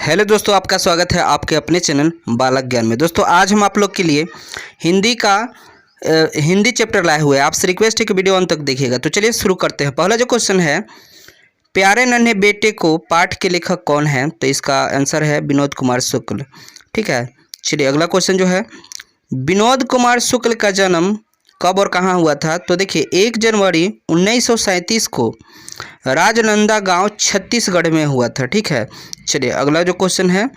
Hello दोस्तों, आपका स्वागत है आपके अपने चैनल बालक ज्ञान में। दोस्तों आज हम आप लोग के लिए हिंदी चैप्टर लाए हुए हैं। आपसे रिक्वेस्ट है कि वीडियो अंत तक देखिएगा। तो चलिए शुरू करते हैं। पहला जो क्वेश्चन है, प्यारे नन्हे बेटे को पाठ के लेखक कौन है? तो इसका आंसर है विनोद कुमार शुक्ल। ठीक है, चलिए अगला क्वेश्चन जो है, विनोद कुमार शुक्ल का जन्म कब और कहाँ हुआ था? तो देखिए 1 जनवरी 1937 को राजनंदा गांव छत्तीसगढ़ में हुआ था। ठीक है, चलिए अगला जो क्वेश्चन है,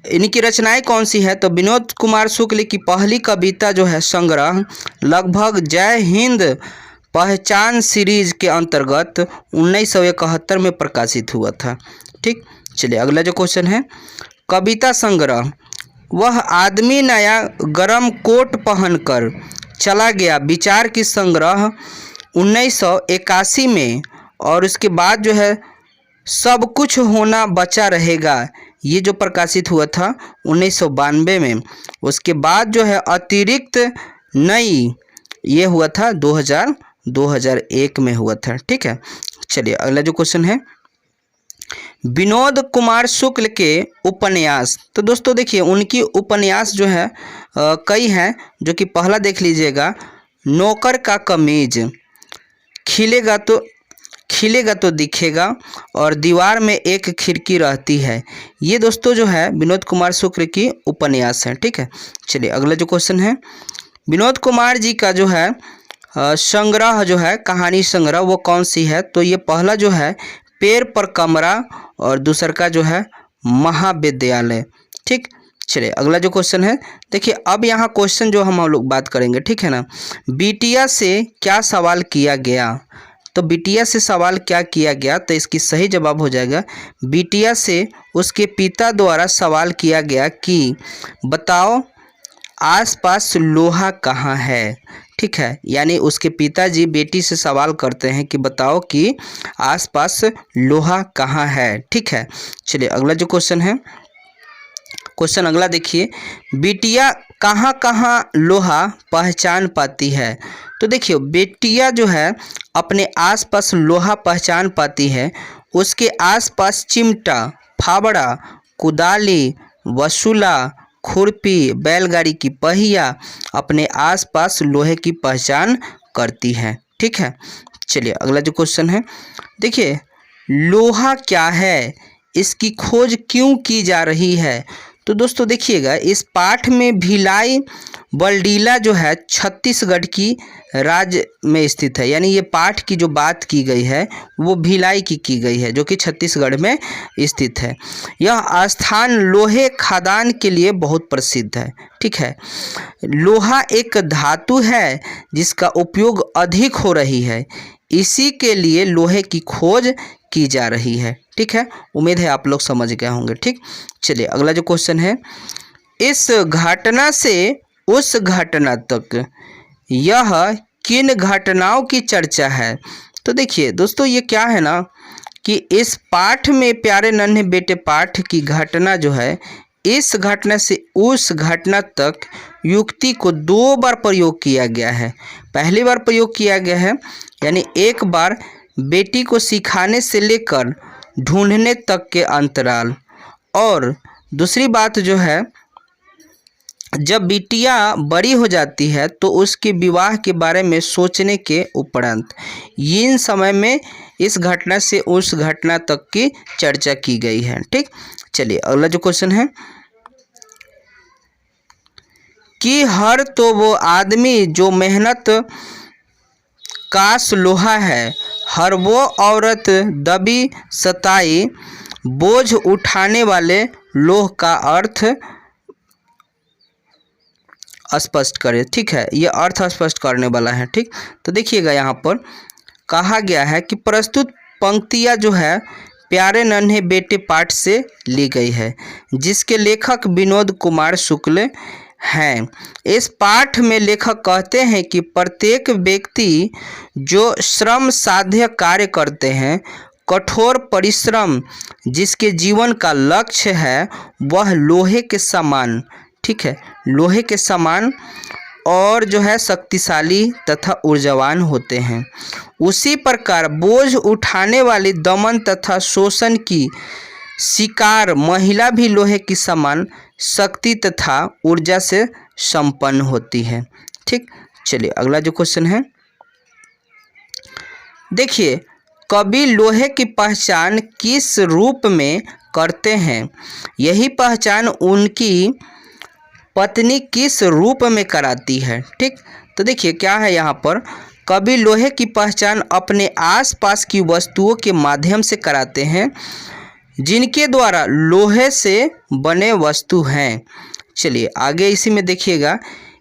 इनकी रचनाएं कौन सी है? तो विनोद कुमार शुक्ल की पहली कविता जो है संग्रह लगभग जय हिंद पहचान सीरीज के अंतर्गत 1971 में प्रकाशित हुआ था। ठीक, चलिए अगला जो क्वेश्चन है, कविता संग्रह वह आदमी नया गरम कोट पहनकर चला गया विचार की संग्रह 1981 में, और उसके बाद जो है सब कुछ होना बचा रहेगा, ये जो प्रकाशित हुआ था 1992 में। उसके बाद जो है अतिरिक्त नई, ये हुआ था 2001 में हुआ था। ठीक है, चलिए अगला जो क्वेश्चन है, विनोद कुमार शुक्ल के उपन्यास। तो दोस्तों देखिए उनकी उपन्यास जो है कई हैं, जो कि पहला देख लीजिएगा, नौकर का कमीज, खिलेगा तो दिखेगा, और दीवार में एक खिड़की रहती है। ये दोस्तों जो है विनोद कुमार शुक्ल की उपन्यास है। ठीक है, चलिए अगला जो क्वेश्चन है, विनोद कुमार जी का जो है संग्रह जो है कहानी संग्रह वो कौन सी है? तो ये पहला जो है पेड़ पर कमरा, और दूसरा का जो है महाविद्यालय। ठीक, चलिए अगला जो क्वेश्चन है, देखिए अब यहाँ क्वेश्चन जो हम लोग बात करेंगे, ठीक है ना, बिटिया से क्या सवाल किया गया? तो बिटिया से सवाल क्या किया गया? तो इसकी सही जवाब हो जाएगा, बिटिया से उसके पिता द्वारा सवाल किया गया कि बताओ आसपास लोहा कहाँ है। ठीक है, यानी उसके पिताजी बेटी से सवाल करते हैं कि बताओ कि आसपास लोहा कहाँ है। ठीक है, चलिए अगला जो क्वेश्चन है, क्वेश्चन अगला देखिए, बिटिया कहाँ कहाँ लोहा पहचान पाती है? तो देखिए बेटिया जो है अपने आसपास लोहा पहचान पाती है। उसके आसपास चिमटा, फावड़ा, कुदाली, वसूला, खुरपी, बैलगाड़ी की पहिया अपने आसपास लोहे की पहचान करती है। ठीक है, चलिए अगला जो क्वेश्चन है, देखिए लोहा क्या है, इसकी खोज क्यों की जा रही है? तो दोस्तों देखिएगा इस पाठ में भिलाई बलडीला जो है छत्तीसगढ़ की राज्य में स्थित है। यानी ये पाठ की जो बात की गई है वो भिलाई की गई है, जो कि छत्तीसगढ़ में स्थित है। यह स्थान लोहे खदान के लिए बहुत प्रसिद्ध है। ठीक है, लोहा एक धातु है जिसका उपयोग अधिक हो रही है, इसी के लिए लोहे की खोज की जा रही है। ठीक है, उम्मीद है आप लोग समझ गए होंगे। ठीक, चलिए अगला जो क्वेश्चन है, इस घटना से उस घटना तक यह किन घटनाओं की चर्चा है? तो देखिए दोस्तों ये क्या है ना कि इस पाठ में प्यारे नन्हे बेटे पाठ की घटना जो है, इस घटना से उस घटना तक युक्ति को 2 बार प्रयोग किया गया है। पहली बार प्रयोग किया गया है, यानी एक बार बेटी को सिखाने से लेकर ढूंढने तक के अंतराल, और दूसरी बात जो है जब बिटिया बड़ी हो जाती है तो उसके विवाह के बारे में सोचने के उपरांत, इन समय में इस घटना से उस घटना तक की चर्चा की गई है। ठीक, चलिए अगला जो क्वेश्चन है, कि हर तो वो आदमी जो मेहनत काश लोहा है, हर वो औरत दबी सताई बोझ उठाने वाले लोह का अर्थ स्पष्ट करे। ठीक है, ये अर्थ स्पष्ट करने वाला है। ठीक, तो देखिएगा यहाँ पर कहा गया है कि प्रस्तुत पंक्तियाँ जो है प्यारे नन्हे बेटे पाठ से ली गई है, जिसके लेखक विनोद कुमार शुक्ल हैं। इस पाठ में लेखक कहते हैं कि प्रत्येक व्यक्ति जो श्रम साध्य कार्य करते हैं, कठोर परिश्रम जिसके जीवन का लक्ष्य है, वह लोहे के समान, ठीक है, लोहे के समान और जो है शक्तिशाली तथा ऊर्जावान होते हैं। उसी प्रकार बोझ उठाने वाली दमन तथा शोषण की शिकार महिला भी लोहे की समान शक्ति तथा ऊर्जा से संपन्न होती है। ठीक, चलिए अगला जो क्वेश्चन है, देखिए कवि लोहे की पहचान किस रूप में करते हैं? यही पहचान उनकी पत्नी किस रूप में कराती है? ठीक, तो देखिए क्या है यहाँ पर, कवि लोहे की पहचान अपने आसपास की वस्तुओं के माध्यम से कराते हैं जिनके द्वारा लोहे से बने वस्तु हैं। चलिए आगे इसी में देखिएगा,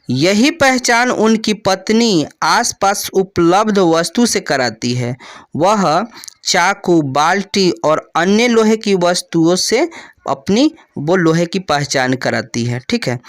यही पहचान उनकी पत्नी आसपास उपलब्ध वस्तु से कराती है। वह चाकू, बाल्टी और अन्य लोहे की वस्तुओं से अपनी वो लोहे की पहचान कराती है। ठीक है।